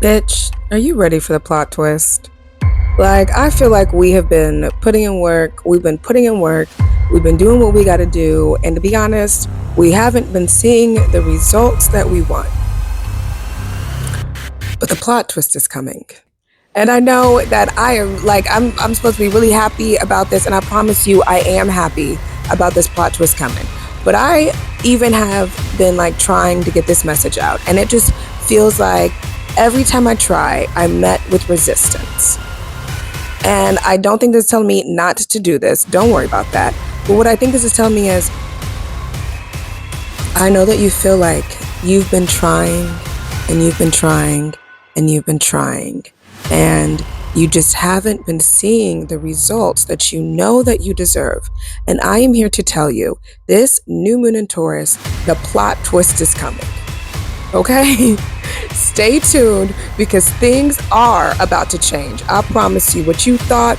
Bitch, are you ready for the plot twist? Like, I feel like we have been putting in work, we've been doing what we gotta do, and to be honest, we haven't been seeing the results that we want. But the plot twist is coming. And I know that I'm supposed to be really happy about this, and I promise you I am happy about this plot twist coming. But I even have been trying to get this message out, and it just feels like every time I try, I'm met with resistance. And I don't think this is telling me not to do this. Don't worry about that. But what I think this is telling me is, I know that you feel like you've been trying and you've been trying and you've been trying, and you just haven't been seeing the results that you know that you deserve. And I am here to tell you, this new moon in Taurus, the plot twist is coming. Okay? Stay tuned, because things are about to change. I promise you, what you thought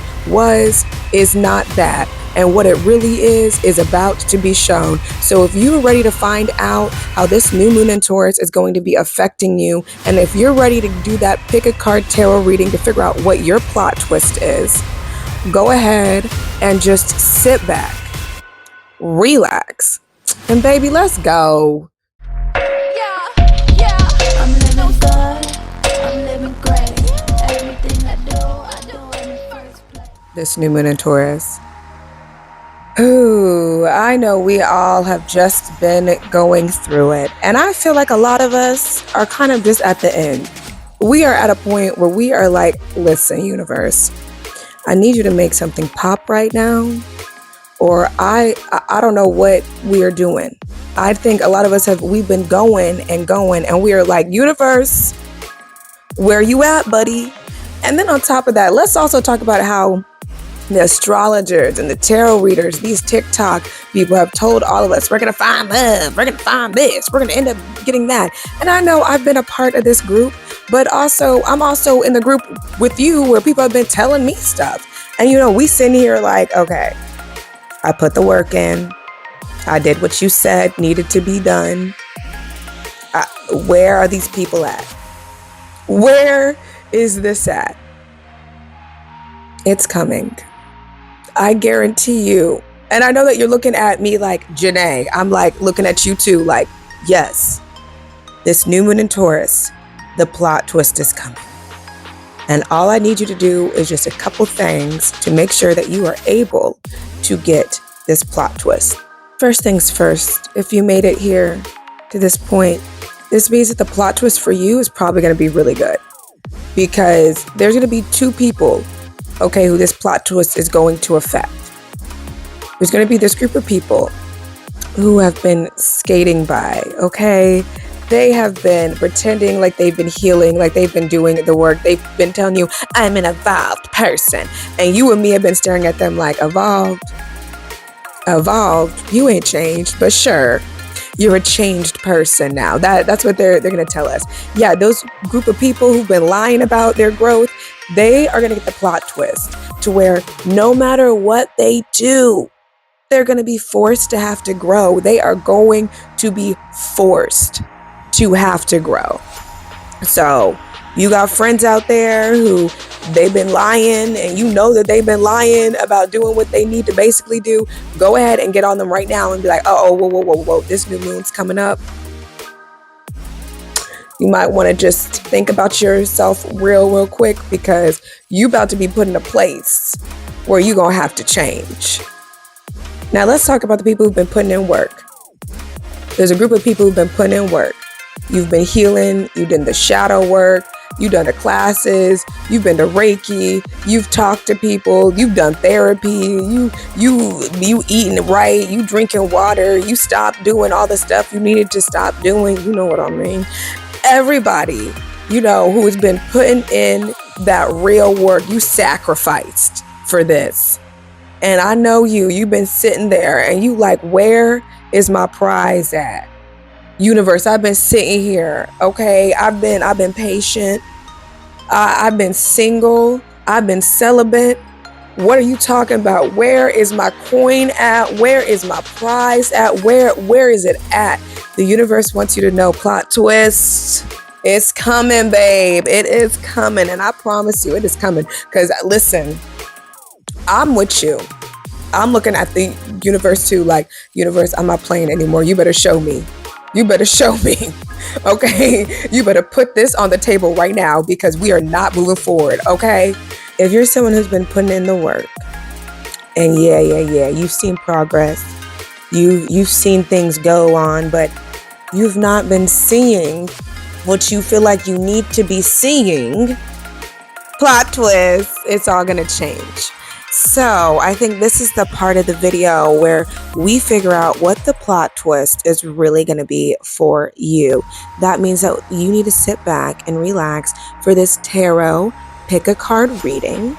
is not that. And what it really is about to be shown. So if you're ready to find out how this new moon in Taurus is going to be affecting you, and if you're ready to do that pick a card tarot reading to figure out what your plot twist is, go ahead and just sit back, relax, and baby, let's go. This new moon in Taurus. Ooh, I know we all have just been going through it. And I feel like a lot of us are kind of just at the end. We are at a point where we are like, listen, universe, I need you to make something pop right now. Or I don't know what we are doing. I think a lot of us we've been going, and we are like, universe, where are you at, buddy? And then on top of that, let's also talk about how the astrologers and the tarot readers, these TikTok people, have told all of us, we're going to find love, we're going to find this, we're going to end up getting that. And I know I've been a part of this group, but also I'm also in the group with you where people have been telling me stuff. And we sitting here like, okay, I put the work in. I did what you said needed to be done. Where are these people at? Where is this at? It's coming. I guarantee you. And I know that you're looking at me like, Janae, I'm looking at you too, like, yes, this new moon in Taurus, the plot twist is coming. And all I need you to do is just a couple things to make sure that you are able to get this plot twist. First things first, if you made it here to this point, this means that the plot twist for you is probably going to be really good, because there's going to be two people, okay, who this plot twist is going to affect. There's going to be this group of people who have been skating by, okay? They have been pretending like they've been healing, like they've been doing the work. They've been telling you, I'm an evolved person. And you and me have been staring at them like, evolved? You ain't changed, but sure, you're a changed person now. That's what they're going to tell us. Yeah, those group of people who've been lying about their growth, they are going to get the plot twist to where no matter what they do, they're going to be forced to have to grow. They are going to be forced to have to grow. So you got friends out there who they've been lying, and you know that they've been lying about doing what they need to basically do. Go ahead and get on them right now and be like, whoa, this new moon's coming up. You might want to just think about yourself real quick, because you about to be put in a place where you're going to have to change. Now let's talk about the people who've been putting in work. There's a group of people who've been putting in work. You've been healing, you've done the shadow work, you've done the classes, you've been to Reiki, you've talked to people, you've done therapy, you eating right, you drinking water, you stopped doing all the stuff you needed to stop doing, you know what I mean? Everybody, who has been putting in that real work, you sacrificed for this. And I know you've been sitting there and you like, where is my prize at? Universe, I've been sitting here, okay? I've been patient. I've been single. I've been celibate. What are you talking about? Where is my coin at? Where is my prize at? Where is it at? The universe wants you to know, plot twist. It's coming, babe. It is coming. And I promise you it is coming. Because listen, I'm with you. I'm looking at the universe too, like, universe, I'm not playing anymore. You better show me. You better show me. Okay? You better put this on the table right now because we are not moving forward. Okay? If you're someone who's been putting in the work, and you've seen progress, you've seen things go on, but you've not been seeing what you feel like you need to be seeing, plot twist, it's all gonna change. So I think this is the part of the video where we figure out what the plot twist is really going to be for you. That means that you need to sit back and relax for this tarot pick a card reading.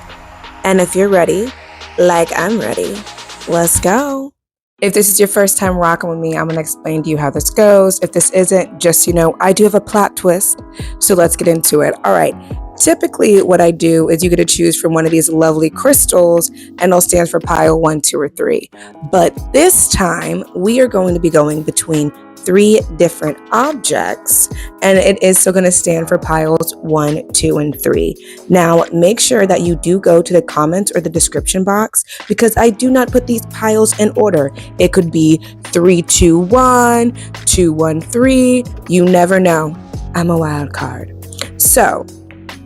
And if you're ready, like I'm ready, let's go. If this is your first time rocking with me, I'm going to explain to you how this goes. If this isn't, just so you know, I do have a plot twist. So let's get into it. All right. Typically, what I do is you get to choose from one of these lovely crystals, and it'll stand for pile 1, 2, or 3. But this time, we are going to be going between 3 different objects, and it is still going to stand for piles 1, 2, and 3. Now, make sure that you do go to the comments or the description box because I do not put these piles in order. It could be 3, 2, 1, 2, 1, 3. You never know. I'm a wild card. So,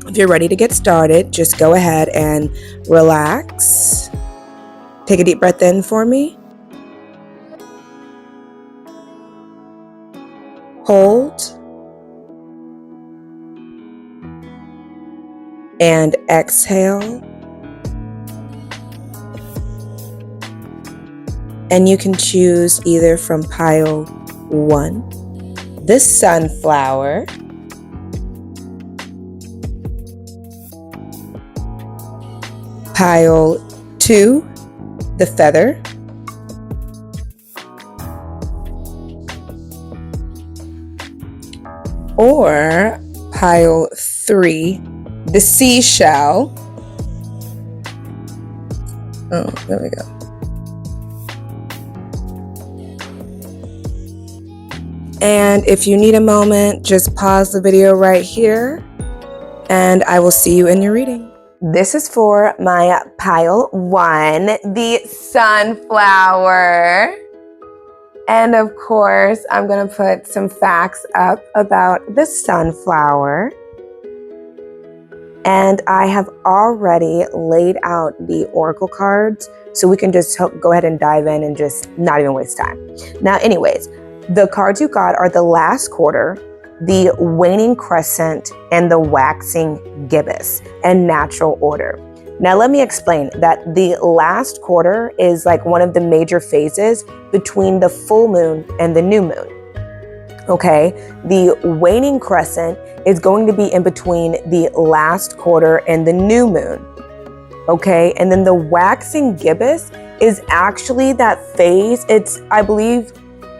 if you're ready to get started, just go ahead and relax. Take a deep breath in for me. Hold. And exhale. And you can choose either from pile 1, the sunflower, pile 2, the feather, or pile 3, the seashell. Oh, there we go. And if you need a moment, just pause the video right here, and I will see you in your reading. This is for my pile 1, the sunflower. And of course, I'm going to put some facts up about the sunflower. And I have already laid out the oracle cards, so we can just go ahead and dive in and just not even waste time. Now, anyways, the cards you got are the last quarter, the waning crescent, and the waxing gibbous, and natural order. Now let me explain that the last quarter is like one of the major phases between the full moon and the new moon. Okay, the waning crescent is going to be in between the last quarter and the new moon. Okay, and then the waxing gibbous is actually that phase. It's, I believe,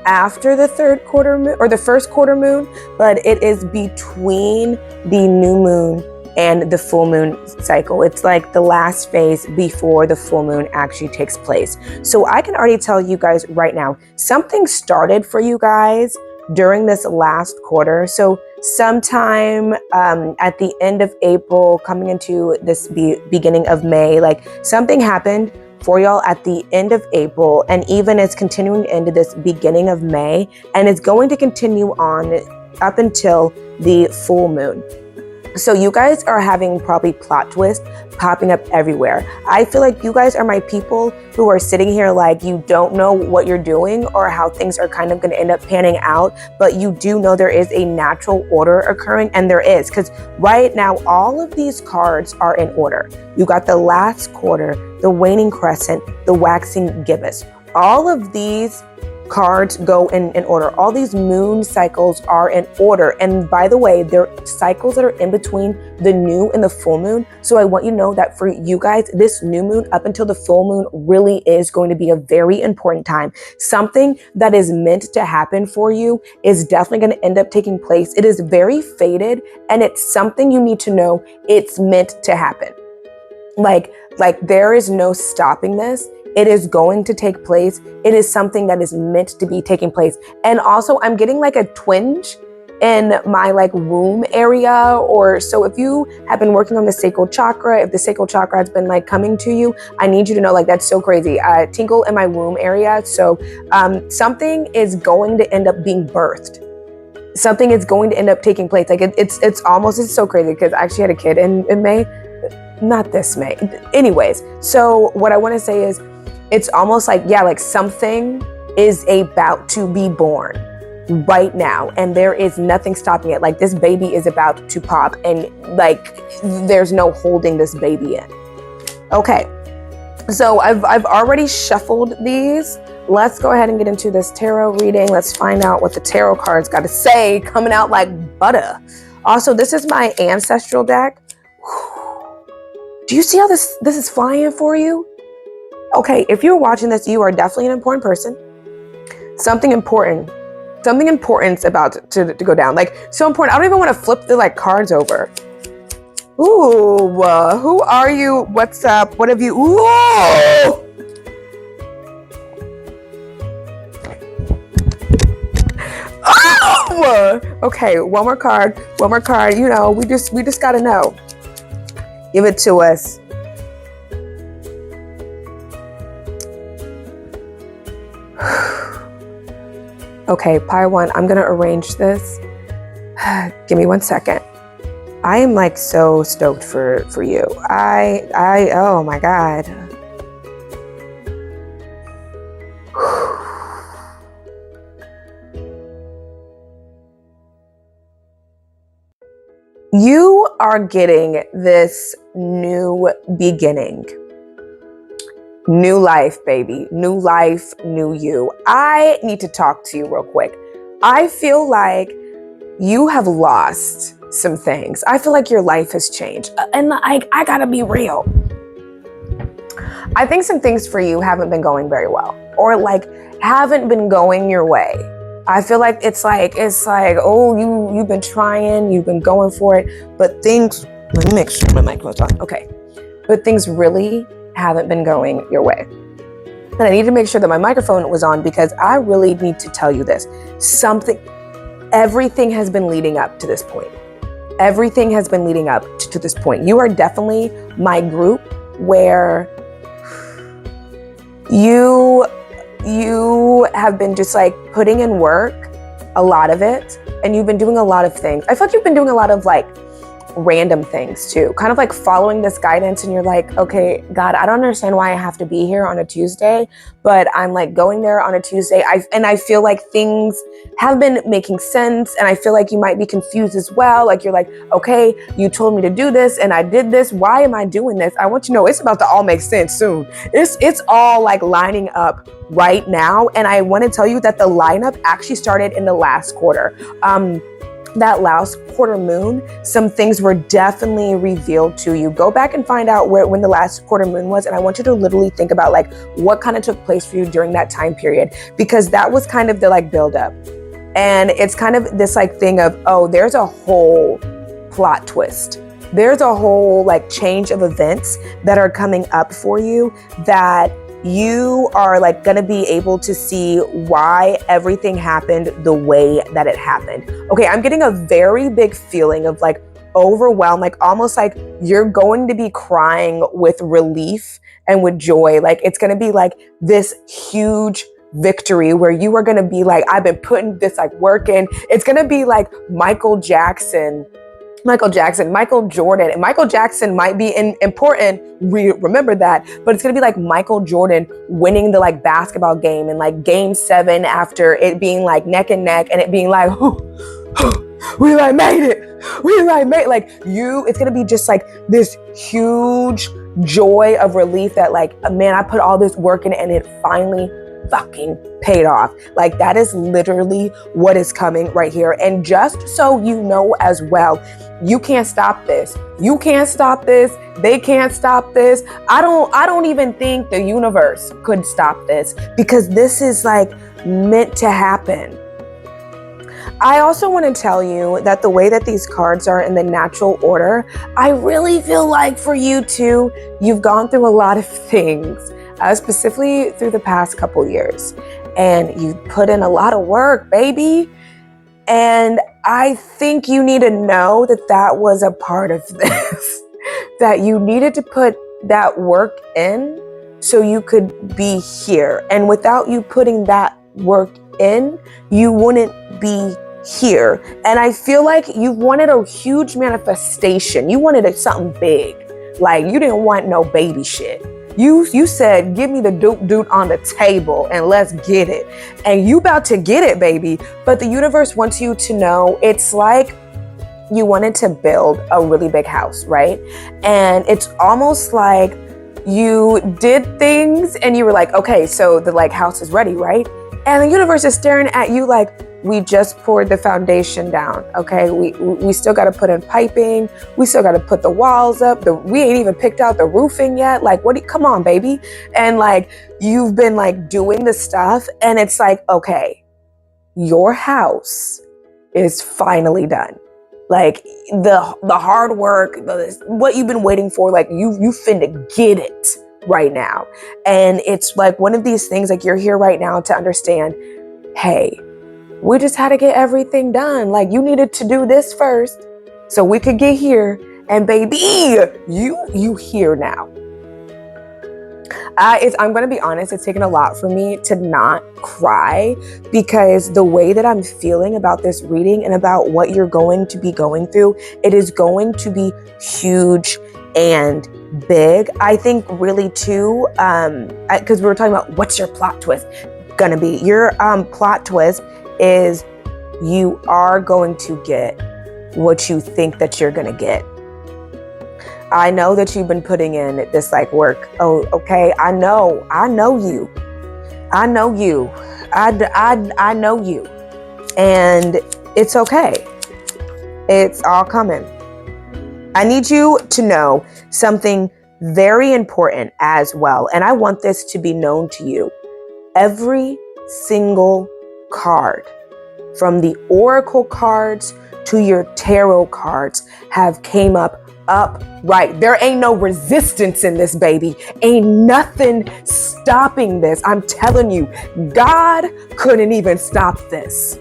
after the third quarter moon or the first quarter moon, but it is between the new moon and the full moon cycle. It's like the last phase before the full moon actually takes place. So I can already tell you guys right now, something started for you guys during this last quarter. So sometime at the end of April, coming into this beginning of May, like something happened for y'all at the end of April, and even it's continuing into this beginning of May, and it's going to continue on up until the full moon. So you guys are having probably plot twists popping up everywhere. I feel like you guys are my people who are sitting here like you don't know what you're doing or how things are kind of going to end up panning out, but you do know there is a natural order occurring, and there is, because right now all of these cards are in order. You got the last quarter, the waning crescent, the waxing gibbous. All of these cards go in order. All these moon cycles are in order. And by the way, they're cycles that are in between the new and the full moon. So I want you to know that for you guys, this new moon up until the full moon really is going to be a very important time. Something that is meant to happen for you is definitely going to end up taking place. It is very fated, and it's something you need to know it's meant to happen. Like there is no stopping this. It is going to take place. It is something that is meant to be taking place. And also, I'm getting like a twinge in my like womb area. Or so if you have been working on the sacral chakra, if the sacral chakra has been like coming to you, I need you to know, like, that's so crazy. Tingle in my womb area. So something is going to end up being birthed. Something is going to end up taking place. Like it's almost, it's so crazy because I actually had a kid in May, not this May. Anyways, so what I want to say is it's almost like, yeah, like something is about to be born right now, and there is nothing stopping it. Like this baby is about to pop, and like there's no holding this baby in. Okay, so I've already shuffled these. Let's go ahead and get into this tarot reading. Let's find out what the tarot cards got to say, coming out like butter. Also, this is my ancestral deck. Do you see how this is flying for you? Okay, if you're watching this, you are definitely an important person. Something important's about to go down. Like, so important. I don't even want to flip the like cards over. Ooh, who are you? What's up? What have you? Ooh! Oh! Okay, one more card. You know, we just gotta know. Give it to us. Okay, Pile 1, I'm gonna arrange this. Give me 1 second. I am like so stoked for you. Oh my God. You are getting this new beginning. New life, baby. New life, new you. I need to talk to you real quick. I feel like you have lost some things. I feel like your life has changed. And I gotta be real. I think some things for you haven't been going very well, or like haven't been going your way. I feel like it's like, oh, you've been trying, you've been going for it, but things, let me make sure my microphone's on. Okay. But things really haven't been going your way. And I need to make sure that my microphone was on, because I really need to tell you this. Everything has been leading up to this point. Everything has been leading up to this point. You are definitely my group where you have been just like putting in work, a lot of it, and you've been doing a lot of things. I feel like you've been doing a lot of like random things too, kind of like following this guidance, and you're like, okay, God, I don't understand why I have to be here on a Tuesday, but I'm like going there on a Tuesday. I feel like things have been making sense, and I feel like you might be confused as well. Like you're like, okay, you told me to do this and I did this. Why am I doing this? I want you to know it's about to all make sense soon. It's all like lining up right now. And I want to tell you that the lineup actually started in the last quarter. That last quarter moon, some things were definitely revealed to you. Go back and find out when the last quarter moon was, and I want you to literally think about like what kind of took place for you during that time period, because that was kind of the like buildup. And it's kind of this like thing of, oh, there's a whole plot twist. There's a whole like change of events that are coming up for you, that you are like gonna be able to see why everything happened the way that it happened. Okay, I'm getting a very big feeling of like overwhelmed, like almost like you're going to be crying with relief and with joy. Like it's gonna be like this huge victory where you are gonna be like, I've been putting this like work in. It's gonna be like Michael Jordan, and Michael Jackson might be important. Remember that, but it's gonna be like Michael Jordan winning the like basketball game in like game 7 after it being like neck and neck, and it being like, we like made it. Like it's gonna be just like this huge joy of relief that like, man, I put all this work in and it finally fucking paid off. Like that is literally what is coming right here. And just so you know as well, you can't stop this. You can't stop this. They can't stop this. I don't even think the universe could stop this, because this is like meant to happen. I also want to tell you that the way that these cards are in the natural order, I really feel like for you too, you've gone through a lot of things, specifically through the past couple years, and you've put in a lot of work, baby. And I think you need to know that that was a part of this, that you needed to put that work in so you could be here. And without you putting that work in, you wouldn't be here. And I feel like you wanted a huge manifestation. You wanted something big. Like, you didn't want no baby shit. You said, give me the doot on the table and let's get it. And you about to get it, baby. But the universe wants you to know, it's like you wanted to build a really big house, right? And it's almost like you did things and you were like, okay, so the like house is ready, right? And the universe is staring at you like, we just poured the foundation down, okay? We still got to put in piping. We still got to put the walls up. We ain't even picked out the roofing yet. Like, come on, baby. And like, you've been like doing the stuff and it's like, okay, your house is finally done. Like the hard work, what you've been waiting for, like you finna get it right now. And it's like one of these things, like you're here right now to understand, hey, we just had to get everything done. Like, you needed to do this first so we could get here. And baby, you here now. I'm going to be honest, it's taken a lot for me to not cry, because the way that I'm feeling about this reading and about what you're going to be going through, it is going to be huge and big. I think really too, because we were talking about what's your plot twist going to be. Your plot twist is you are going to get what you think that you're going to get. I know that you've been putting in this like work. Oh, okay. I know you. I know you. I know you. And it's okay. It's all coming. I need you to know something very important as well. And I want this to be known to you. Every single card, from the oracle cards to your tarot cards, have came up upright. There ain't no resistance in this, baby. Ain't nothing stopping this. I'm telling you, God couldn't even stop this.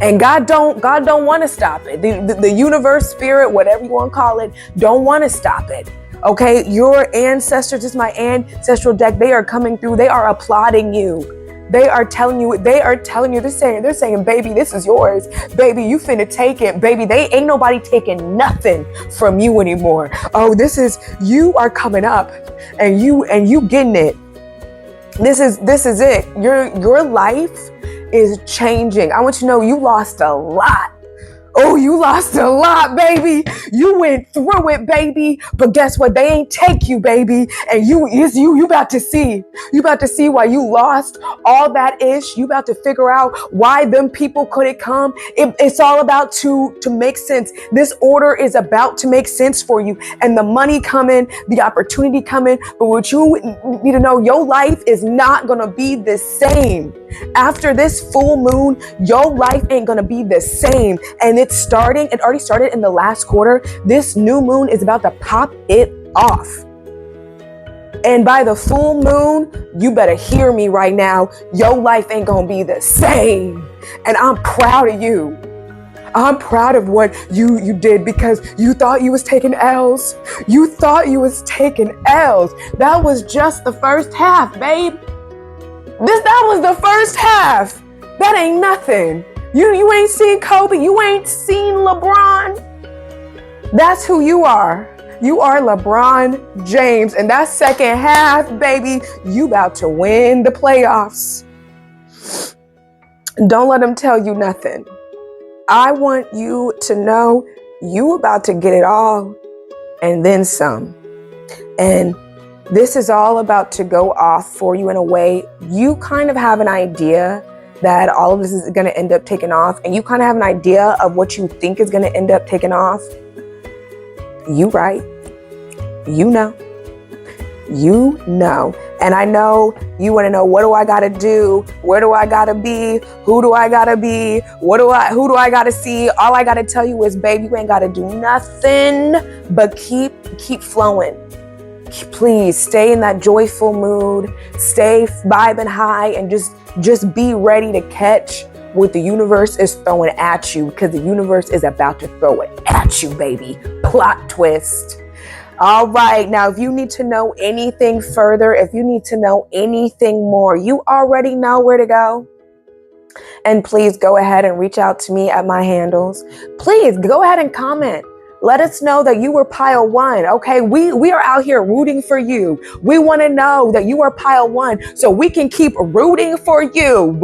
And God don't want to stop it. The universe, spirit, whatever you want to call it, don't want to stop it. Okay, your ancestors, this is my ancestral deck, they are coming through. They are applauding you. They are telling you, they're saying, baby, this is yours. Baby, you finna take it. Baby, they ain't nobody taking nothing from you anymore. Oh, you are coming up and you getting it. This is it. Your life is changing. I want you to know you lost a lot. Oh, you lost a lot, baby. You went through it, baby. But guess what? They ain't take you, baby. And you about to see. You about to see why you lost all that ish. You about to figure out why them people couldn't come. It's all about to make sense. This order is about to make sense for you. And the money coming, the opportunity coming. But what you need to know, your life is not going to be the same. After this full moon, your life ain't going to be the same. And it already started in the last quarter. This new moon is about to pop it off. And by the full moon, you better hear me right now. Your life ain't gonna be the same. And I'm proud of you. I'm proud of what you did, because you thought you was taking L's. You thought you was taking L's. That was just the first half, babe. That was the first half. That ain't nothing. You ain't seen Kobe. You ain't seen LeBron. That's who you are. You are LeBron James. And that second half, baby, you about to win the playoffs. Don't let them tell you nothing. I want you to know you about to get it all and then some. And this is all about to go off for you in a way. You kind of have an idea that all of this is going to end up taking off, and you kind of have an idea of what you think is going to end up taking off. You right. You know. And I know you want to know, what do I got to do? Where do I got to be? Who do I got to be? Who do I got to see? All I got to tell you is, baby, you ain't got to do nothing but keep flowing. Please stay in that joyful mood, stay vibing high, and just be ready to catch what the universe is throwing at you, because the universe is about to throw it at you, baby. Plot twist. All right, now if you need to know anything further, if you need to know anything more, you already know where to go. And please go ahead and reach out to me at my handles. Please go ahead and comment. Let us know that you were pile 1, okay? We are out here rooting for you. We want to know that you are pile 1 so we can keep rooting for you.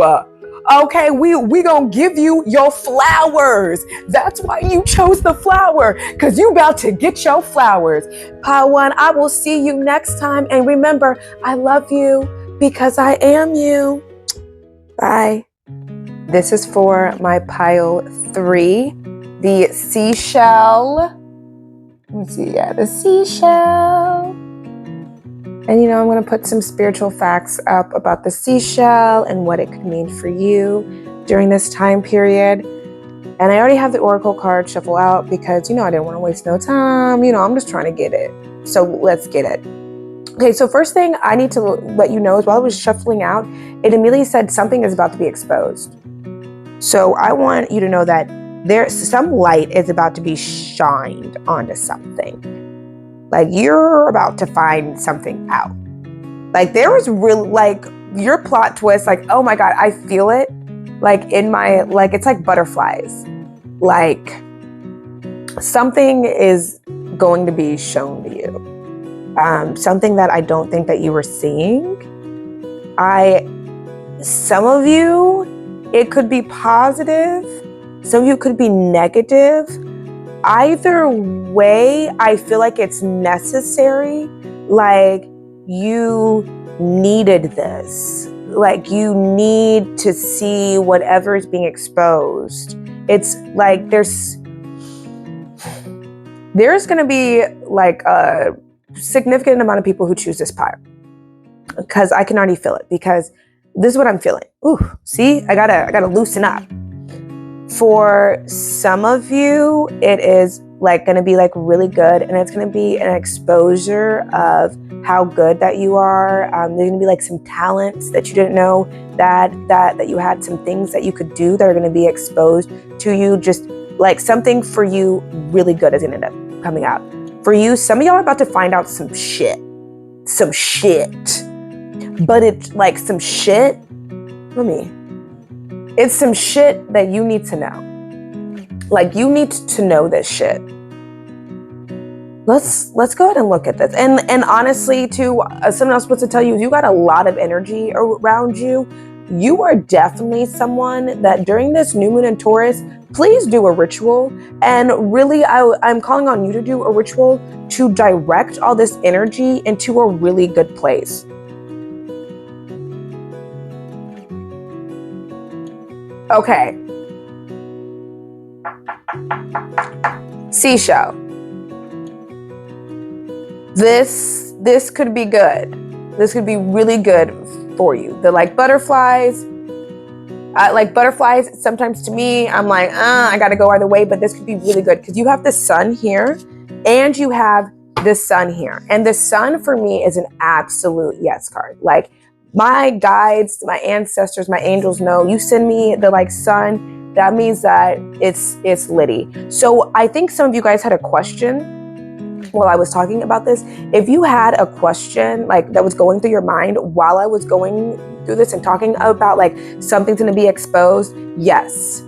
Okay, we gonna give you your flowers. That's why you chose the flower, because you about to get your flowers. Pile 1, I will see you next time. And remember, I love you because I am you. Bye. This is for my pile 3, the seashell. Let me see, yeah, the seashell. And you know, I'm going to put some spiritual facts up about the seashell and what it could mean for you during this time period. And I already have the oracle card shuffle out because, you know, I didn't want to waste no time. You know, I'm just trying to get it. So let's get it. Okay, so first thing I need to let you know is while I was shuffling out, it immediately said something is about to be exposed. So I want you to know that there's some light is about to be shined onto something. Like you're about to find something out. Like there was really, like your plot twist, like, oh my God, I feel it. Like in my, like, it's like butterflies. Like something is going to be shown to you. Something that I don't think that you were seeing. Some of you, it could be positive. Some of you could be negative. Either way, I feel like it's necessary. Like you needed this. Like you need to see whatever is being exposed. It's like there's going to be like a significant amount of people who choose this pile. Because I can already feel it. Because this is what I'm feeling. Ooh, see, I gotta loosen up. For some of you, it is like going to be like really good, and it's going to be an exposure of how good that you are. There's going to be like some talents that you didn't know that you had, some things that you could do that are going to be exposed to you. Just like something for you really good is going to end up coming out. For you, some of y'all are about to find out some shit. But it's like some shit. It's some shit that you need to know. Like you need to know this shit. Let's go ahead and look at this. And honestly, too, someone else supposed to tell you, you got a lot of energy around you. You are definitely someone that during this new moon in Taurus, please do a ritual. And really, I'm calling on you to do a ritual to direct all this energy into a really good place. Okay. Seashell. This could be good. This could be really good for you. The like butterflies. Sometimes to me, I'm like, I gotta go either way, but this could be really good because you have the sun here and you have the sun here. And the sun for me is an absolute yes card. Like my guides, my ancestors, my angels know you send me the like sun, that means that it's litty. So I think some of you guys had a question while I was talking about this. If you had a question like that was going through your mind while I was going through this and talking about like something's going to be exposed, yes.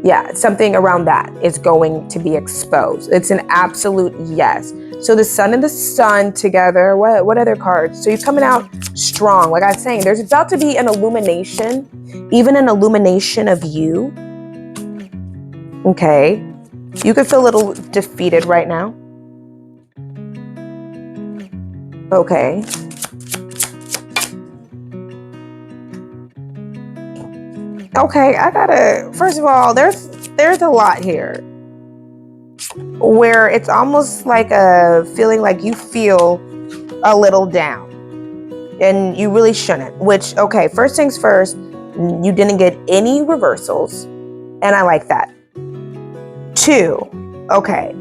Yeah, something around that is going to be exposed. It's an absolute yes. So the sun and the sun together, what other cards? So you're coming out strong. Like I was saying, there's about to be an illumination, even an illumination of you. Okay. You could feel a little defeated right now. Okay. Okay, first of all, there's a lot here where it's almost like a feeling like you feel a little down and you really shouldn't, which, okay, first things first, you didn't get any reversals and I like that. 2, okay.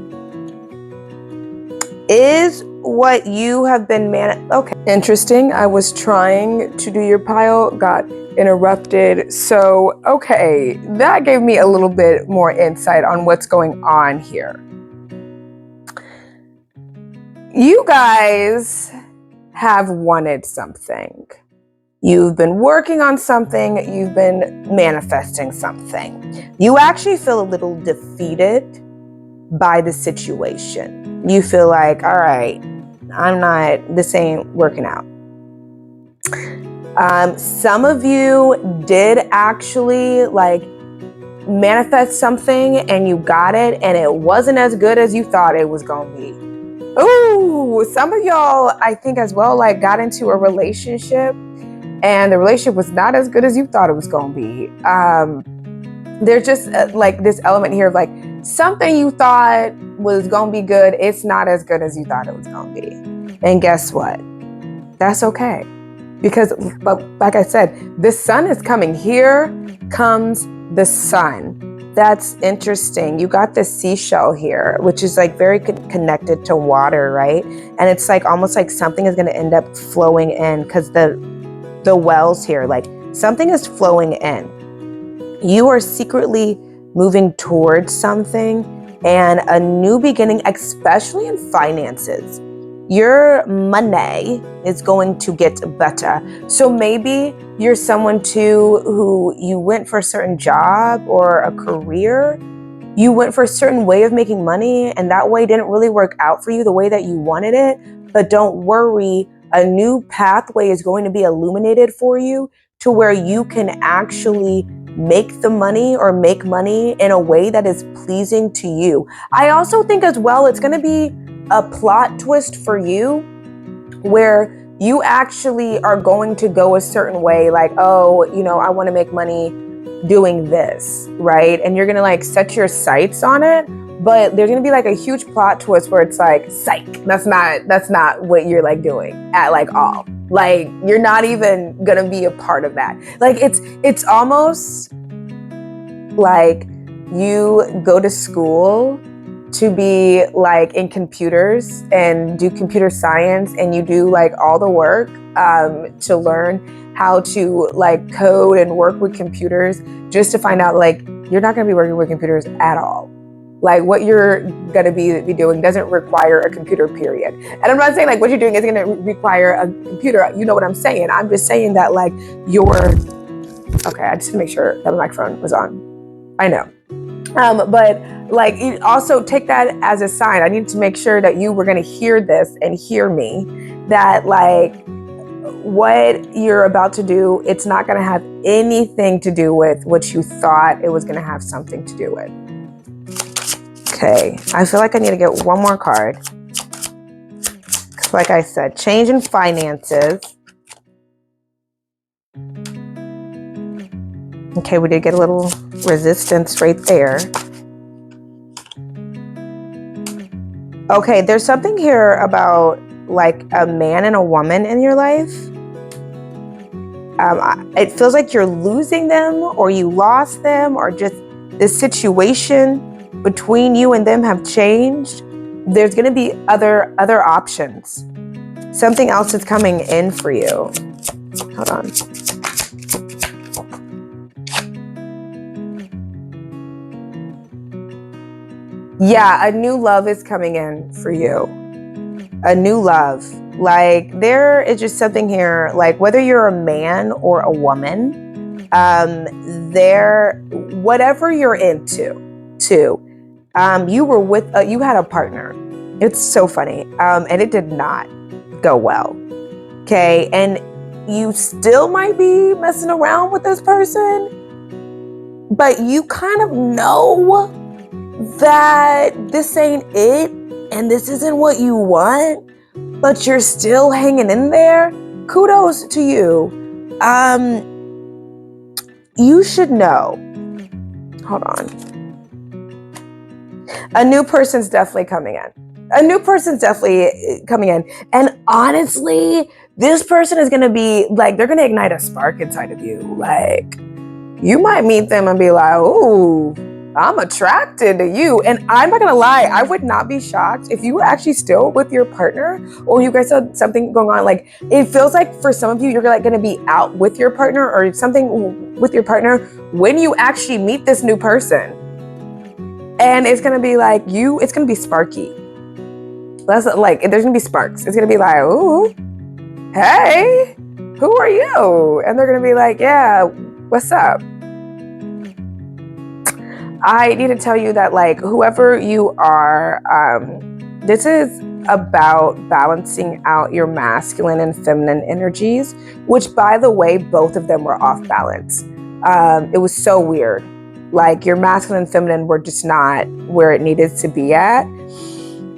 is what you have been okay. Interesting. I was trying to do your pile, got interrupted. So, okay, that gave me a little bit more insight on what's going on here. You guys have wanted something. You've been working on something, you've been manifesting something. You actually feel a little defeated by the situation. You feel like, all right, this ain't working out. Some of you did actually like manifest something and you got it and it wasn't as good as you thought it was gonna be. Ooh, some of y'all, I think as well, like got into a relationship and the relationship was not as good as you thought it was gonna be. There's just like this element here of like something you thought was gonna be good, it's not as good as you thought it was gonna be. And guess what? That's okay. Because, like I said, the sun is coming. Here comes the sun. That's interesting. You got the seashell here, which is like very connected to water, right? And it's like almost like something is going to end up flowing in because the wells here, like something is flowing in. You are secretly moving towards something and a new beginning, especially in finances. Your money is going to get better. So maybe you're someone too who you went for a certain job or a career. You went for a certain way of making money and that way didn't really work out for you the way that you wanted it. But don't worry, a new pathway is going to be illuminated for you to where you can actually make the money or make money in a way that is pleasing to you. I also think as well, it's going to be a plot twist for you where you actually are going to go a certain way, like, oh, you know, I want to make money doing this, right? And you're going to like set your sights on it, but there's going to be like a huge plot twist where it's like, psych, that's not what you're like doing at like all. Like, you're not even going to be a part of that. Like, it's almost like you go to school to be like in computers and do computer science and you do like all the work to learn how to like code and work with computers just to find out like you're not going to be working with computers at all. Like what you're going to be doing doesn't require a computer, period. And I'm not saying like what you're doing is going to require a computer. You know what I'm saying? I'm just saying that like okay, I just want to make sure that my microphone was on. I know. But like, you also take that as a sign. I need to make sure that you were going to hear this and hear me, that like what you're about to do, it's not going to have anything to do with what you thought it was going to have something to do with. Okay, I feel like I need to get one more card. Like I said, change in finances. Okay, we did get a little resistance right there. Okay, there's something here about like a man and a woman in your life. It feels like you're losing them or you lost them or just the situation between you and them have changed. There's going to be other options. Something else is coming in for you. Hold on. Yeah, a new love is coming in for you. A new love. Like there is just something here, like whether you're a man or a woman, whatever you're into, you were with, you had a partner. It's so funny. And it did not go well. Okay. And you still might be messing around with this person, but you kind of know that this ain't it and this isn't what you want, but you're still hanging in there. Kudos to you. You should know. Hold on. A new person's definitely coming in. And honestly, this person is going to be like, they're going to ignite a spark inside of you. Like, you might meet them and be like, ooh, I'm attracted to you. And I'm not gonna lie, I would not be shocked if you were actually still with your partner, or you guys had something going on. Like, it feels like for some of you, you're like gonna be out with your partner or something with your partner when you actually meet this new person. And it's gonna be like it's gonna be sparky. That's like, there's gonna be sparks. It's gonna be like, ooh, hey, who are you? And they're gonna be like, yeah, what's up? I need to tell you that, like, whoever you are, this is about balancing out your masculine and feminine energies, which, by the way, both of them were off balance. It was so weird. Like, your masculine and feminine were just not where it needed to be at.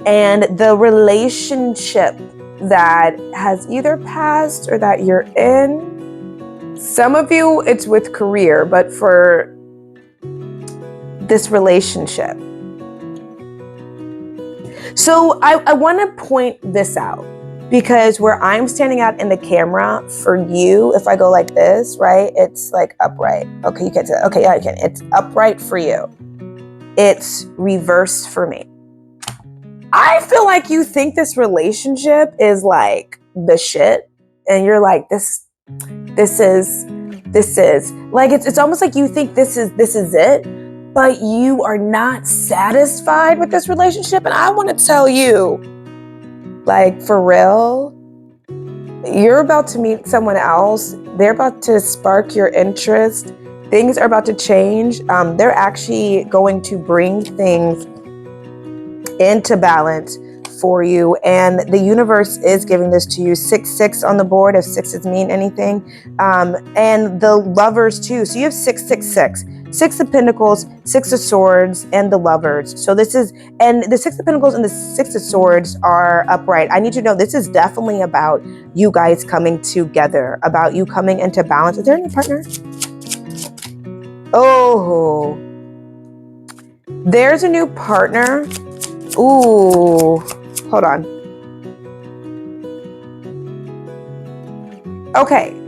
And the relationship that has either passed or that you're in, some of you, it's with career, but for this relationship. So I want to point this out, because where I'm standing out in the camera for you, if I go like this, right, it's like upright. Okay, you can't say that. Okay, yeah, you can. It's upright for you. It's reversed for me. I feel like you think this relationship is like the shit, and you're like, this is like, it's almost like you think this is it, but you are not satisfied with this relationship. And I want to tell you, like, for real, you're about to meet someone else. They're about to spark your interest. Things are about to change. They're actually going to bring things into balance for you. And the universe is giving this to you. 6-6 on the board, if sixes mean anything. And the lovers too. So you have 6-6-6. 6 of Pentacles, 6 of Swords, and the Lovers. So this is, and the 6 of Pentacles and the 6 of Swords are upright. I need you to know this is definitely about you guys coming together, about you coming into balance. Is there any partner? Oh, there's a new partner. Ooh, hold on. Okay.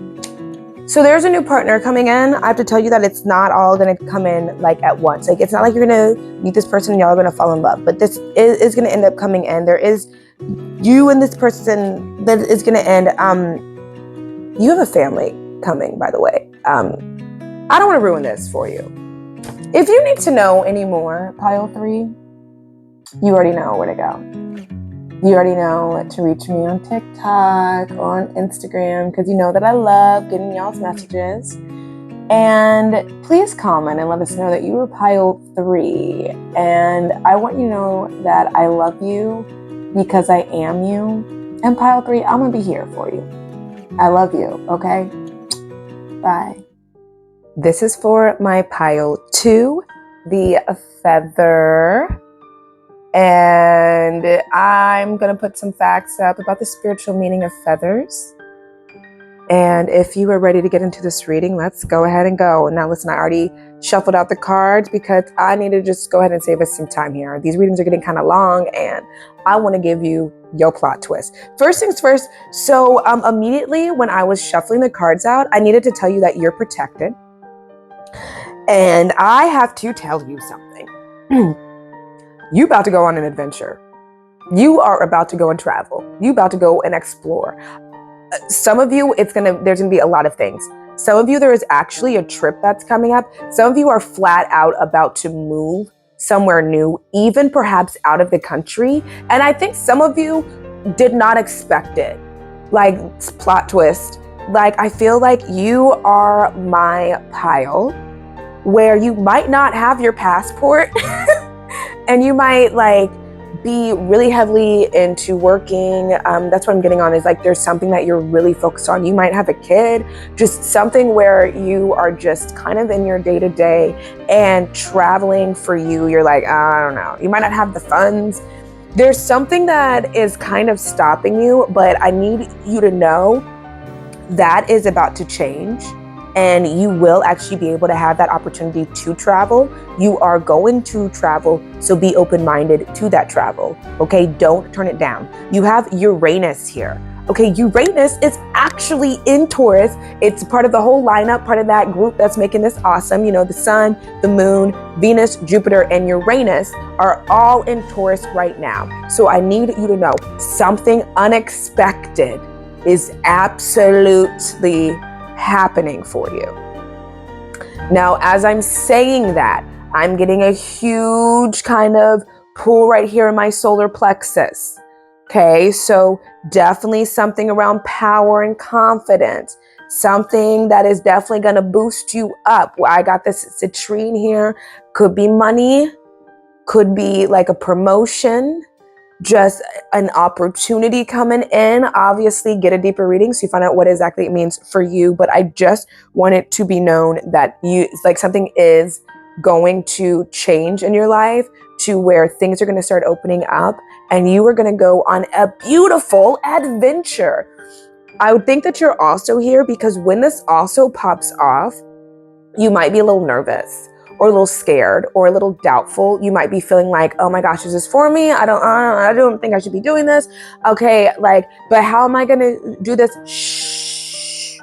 So there's a new partner coming in. I have to tell you that it's not all going to come in like at once. Like, it's not like you're going to meet this person and y'all are going to fall in love. But this is going to end up coming in. There is you and this person that is going to end. You have a family coming, by the way. I don't want to ruin this for you. If you need to know any more, pile 3, you already know where to go. You already know to reach me on TikTok or on Instagram, because you know that I love getting y'all's messages. And please comment and let us know that you were pile 3. And I want you to know that I love you because I am you. And pile 3, I'm going to be here for you. I love you, okay? Bye. This is for my pile 2, the feather. And I'm going to put some facts up about the spiritual meaning of feathers. And if you are ready to get into this reading, let's go ahead and go. Now, listen, I already shuffled out the cards because I need to just go ahead and save us some time here. These readings are getting kind of long, and I want to give you your plot twist. First things first. So immediately when I was shuffling the cards out, I needed to tell you that you're protected. And I have to tell you something. You about to go on an adventure. You are about to go and travel. You about to go and explore. Some of you, there's gonna be a lot of things. Some of you, there is actually a trip that's coming up. Some of you are flat out about to move somewhere new, even perhaps out of the country. And I think some of you did not expect it. Like, plot twist. Like, I feel like you are my pile where you might not have your passport. And you might like be really heavily into working. That's what I'm getting on, is like there's something that you're really focused on. You might have a kid, just something where you are just kind of in your day-to-day, and traveling for you, you're like, I don't know. You might not have the funds. There's something that is kind of stopping you, but I need you to know that is about to change. And you will actually be able to have that opportunity to travel. You are going to travel, so be open-minded to that travel, okay? Don't turn it down. You have Uranus here. Okay, Uranus is actually in Taurus. It's part of the whole lineup, part of that group that's making this awesome. You know, the sun, the moon, Venus, Jupiter, and Uranus are all in Taurus right now. So I need you to know something unexpected is absolutely happening for you. Now, as I'm saying that, I'm getting a huge kind of pull right here in my solar plexus. Okay, so definitely something around power and confidence, something that is definitely going to boost you up. Well, I got this citrine here. Could be money, could be like a promotion, just an opportunity coming in. Obviously, get a deeper reading so you find out what exactly it means for you. But I just want it to be known that it's like something is going to change in your life to where things are going to start opening up and you are going to go on a beautiful adventure. I would think that you're also here because when this also pops off, you might be a little nervous or a little scared or a little doubtful. You might be feeling like, oh my gosh, is this for me? I don't think I should be doing this. Okay, like, but how am I going to do this? Shh.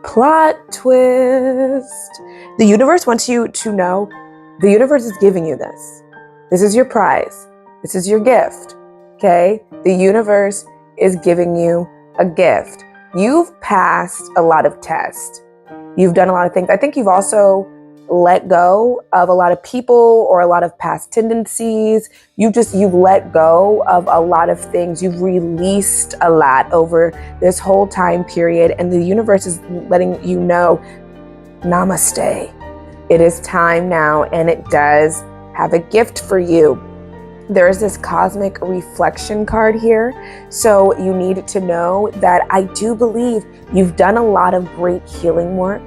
Plot twist. The universe wants you to know the universe is giving you this. This is your prize. This is your gift. Okay? The universe is giving you a gift. You've passed a lot of tests. You've done a lot of things. I think you've also let go of a lot of people or a lot of past tendencies. You've let go of a lot of things. You've released a lot over this whole time period. And the universe is letting you know, namaste. It is time now, and it does have a gift for you. There is this cosmic reflection card here. So you need to know that I do believe you've done a lot of great healing work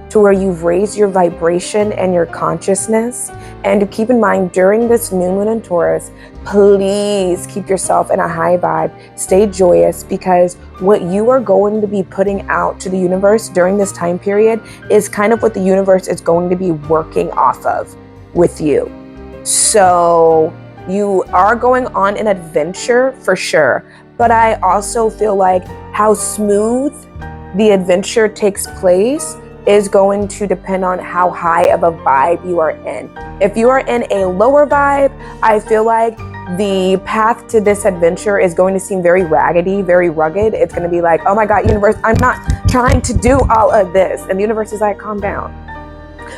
to where you've raised your vibration and your consciousness. And to keep in mind, during this new moon in Taurus, please keep yourself in a high vibe. Stay joyous, because what you are going to be putting out to the universe during this time period is kind of what the universe is going to be working off of with you. So you are going on an adventure for sure, but I also feel like how smooth the adventure takes place is going to depend on how high of a vibe you are in. If you are in a lower vibe, I feel like the path to this adventure is going to seem very raggedy, very rugged. It's going to be like, oh my God, universe, I'm not trying to do all of this. And the universe is like, calm down.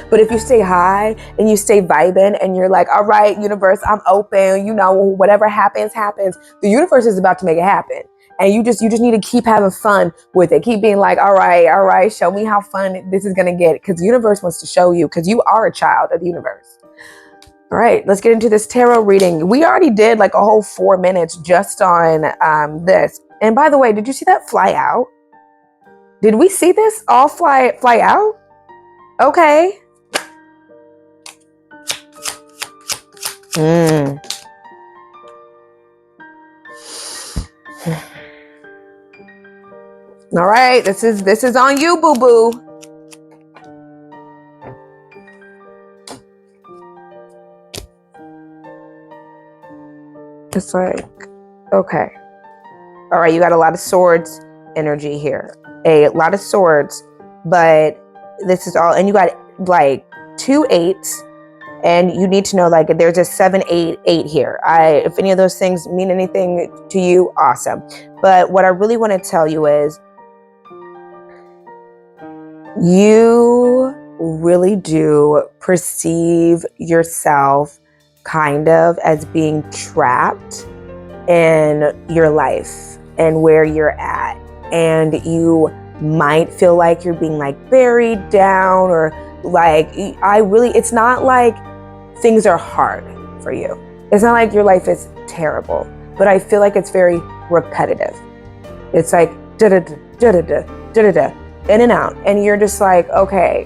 But if you stay high and you stay vibing and you're like, all right, universe, I'm open, you know, whatever happens, happens. The universe is about to make it happen. And you just need to keep having fun with it. Keep being like, all right, show me how fun this is going to get. Because the universe wants to show you, because you are a child of the universe. All right, let's get into this tarot reading. We already did like a whole 4 minutes just on this. And by the way, did you see that fly out? Did we see this all fly out? Okay. All right, this is on you, boo-boo. It's like, okay. All right, you got a lot of swords energy here. A lot of swords, but this is all, and you got like 2 8s, and you need to know, like, there's a 7 8 8 here. If any of those things mean anything to you, awesome. But what I really want to tell you is, you really do perceive yourself kind of as being trapped in your life and where you're at. And you might feel like you're being like buried down, or like, it's not like things are hard for you. It's not like your life is terrible, but I feel like it's very repetitive. It's like da-da-da, da-da-da, da-da-da, in and out. And you're just like, okay,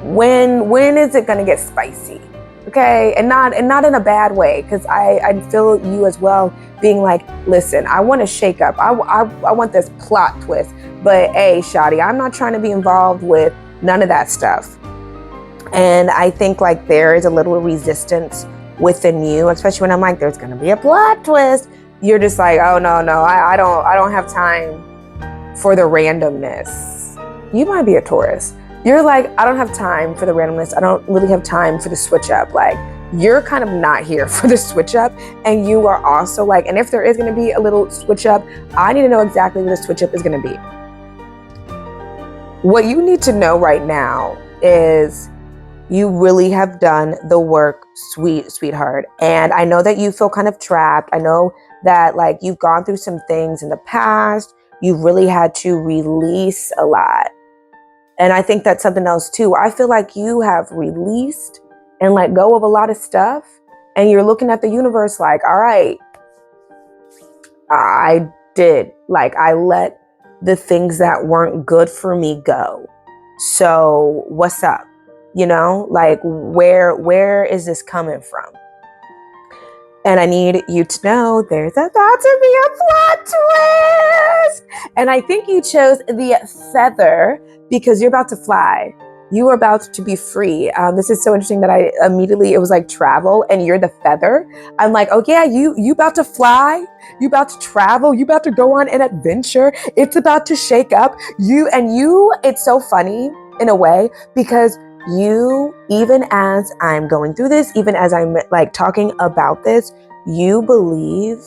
when is it gonna get spicy? Okay, and not in a bad way, because I feel you as well being like, listen, I want to shake up. I want this plot twist, but hey, Shadi, I'm not trying to be involved with none of that stuff. And I think like there is a little resistance within you, especially when I'm like, there's gonna be a plot twist. you're just like, oh no, I don't have time for the randomness. You might be a Taurus. You're like, I don't have time for the randomness. I don't really have time for the switch up. Like, you're kind of not here for the switch up. And you are also like, and if there is going to be a little switch up, I need to know exactly what the switch up is going to be. What you need to know right now is you really have done the work, sweetheart. And I know that you feel kind of trapped. I know that like you've gone through some things in the past. You've really had to release a lot. And I think that's something else too. I feel like you have released and let go of a lot of stuff. And you're looking at the universe like, all right, I did. Like, I let the things that weren't good for me go. So what's up? You know, like, where is this coming from? And I need you to know there's about to be a plot twist. And I think you chose the feather because you're about to fly. You are about to be free. This is so interesting that I immediately, it was like travel and you're the feather. I'm like, oh yeah, you about to fly. You about to travel. You about to go on an adventure. It's about to shake up. It's so funny in a way because you, even as I'm going through this, even as I'm like talking about this, you believe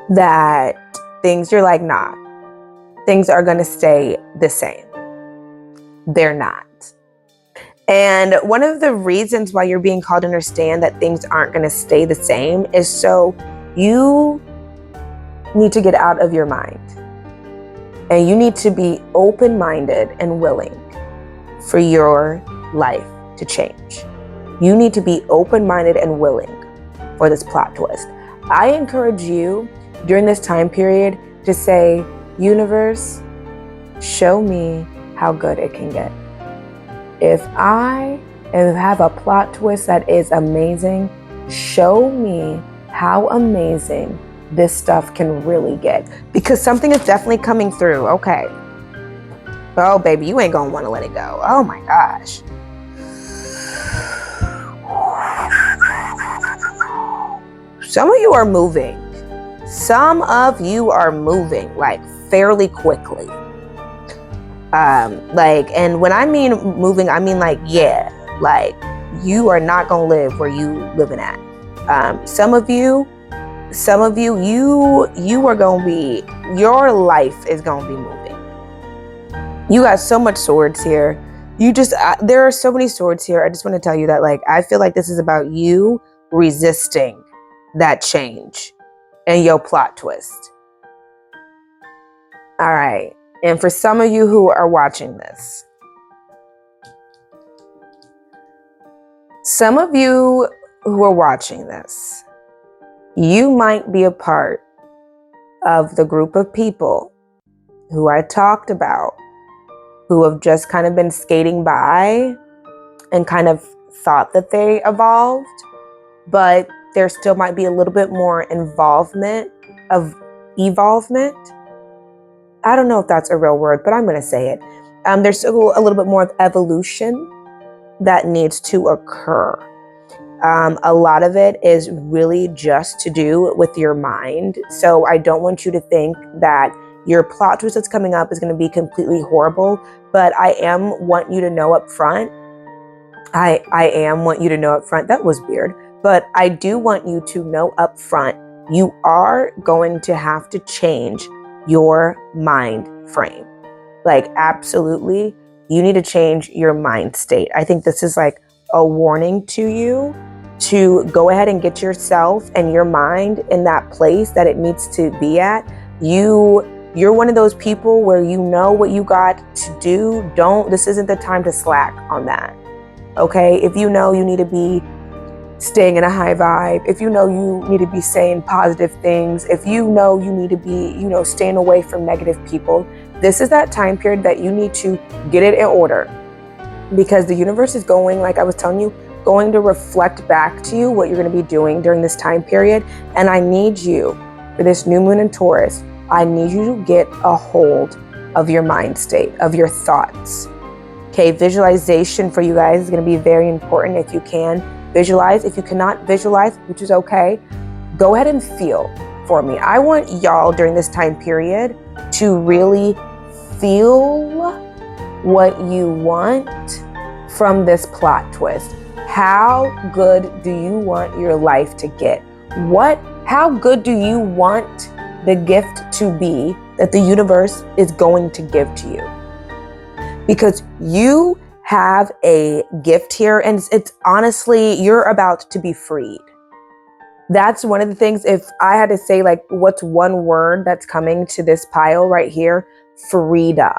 that things, you're like, nah, things are going to stay the same. They're not. And one of the reasons why you're being called to understand that things aren't going to stay the same is so you need to get out of your mind. And you need to be open-minded and willing for your life to change. You need to be open-minded and willing for this plot twist. I encourage you during this time period to say, universe, show me how good it can get. If I have a plot twist that is amazing, show me how amazing this stuff can really get. Because something is definitely coming through. Okay. Oh, baby, you ain't gonna want to let it go. Oh my gosh. Some of you are moving. Some of you are moving like fairly quickly. And when I mean moving, I mean like, yeah, like you are not gonna live where you living at. Some of you, you are gonna be, your life is gonna be moving. You got so much swords here. There are so many swords here. I just want to tell you that, like, I feel like this is about you resisting that change and your plot twist. All right. And for some of you who are watching this, you might be a part of the group of people who I talked about, who have just kind of been skating by and kind of thought that they evolved, but there still might be a little bit more evolvement. I don't know if that's a real word, but I'm going to say it. There's still a little bit more of evolution that needs to occur. A lot of it is really just to do with your mind. So I don't want you to think that your plot twist that's coming up is going to be completely horrible, but I want you to know up front. That was weird, but I do want you to know up front, you are going to have to change your mind frame. Like, absolutely, you need to change your mind state. I think this is like a warning to you to go ahead and get yourself and your mind in that place that it needs to be at. You're one of those people where you know what you got to do. This isn't the time to slack on that. Okay? If you know you need to be staying in a high vibe, if you know you need to be saying positive things, if you know you need to be, staying away from negative people, this is that time period that you need to get it in order. Because the universe is going, like I was telling you, going to reflect back to you what you're going to be doing during this time period. And I need you, for this new moon in Taurus, I need you to get a hold of your mind state, of your thoughts. Okay, visualization for you guys is going to be very important if you can visualize. If you cannot visualize, which is okay, go ahead and feel for me. I want y'all during this time period to really feel what you want from this plot twist. How good do you want your life to get? How good do you want the gift to be that the universe is going to give to you? Because you have a gift here, and it's honestly, you're about to be freed. That's one of the things. If I had to say, like, what's one word that's coming to this pile right here? Freedom.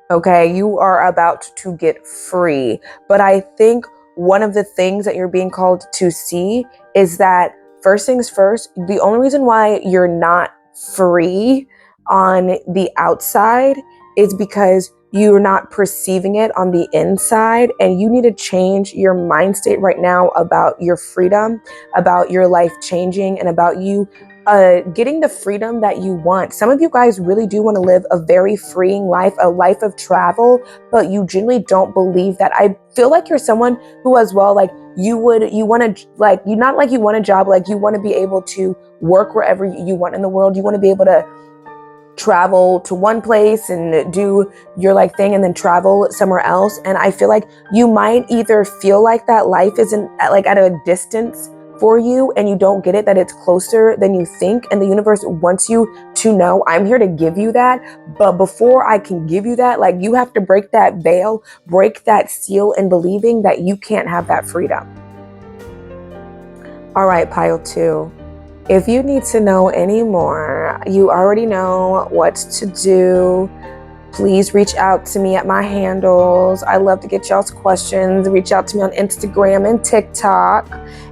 Okay, you are about to get free. But I think one of the things that you're being called to see is that, first things first, the only reason why you're not free on the outside is because you're not perceiving it on the inside, and you need to change your mind state right now about your freedom, about your life changing, and about you getting the freedom that you want. Some of you guys really do want to live a very freeing life, a life of travel, but you genuinely don't believe that. I feel like you're someone who, as well, like you want to, like, you not like you want a job, like you want to be able to work wherever you want in the world. You want to be able to travel to one place and do your like thing and then travel somewhere else. And I feel like you might either feel like that life isn't like at a distance for you, and you don't get it, that it's closer than you think, and the universe wants you to know, I'm here to give you that. But before I can give you that, like, you have to break that veil, break that seal in believing that you can't have that freedom. All right, pile 2. If you need to know any more, you already know what to do. Please reach out to me at my handles. I love to get y'all's questions. Reach out to me on Instagram and TikTok.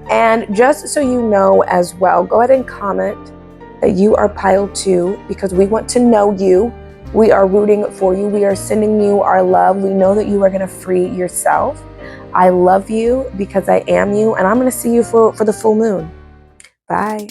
And just so you know as well, go ahead and comment that you are pile 2, because we want to know you. We are rooting for you. We are sending you our love. We know that you are going to free yourself. I love you because I am you, and I'm going to see you for the full moon. Bye.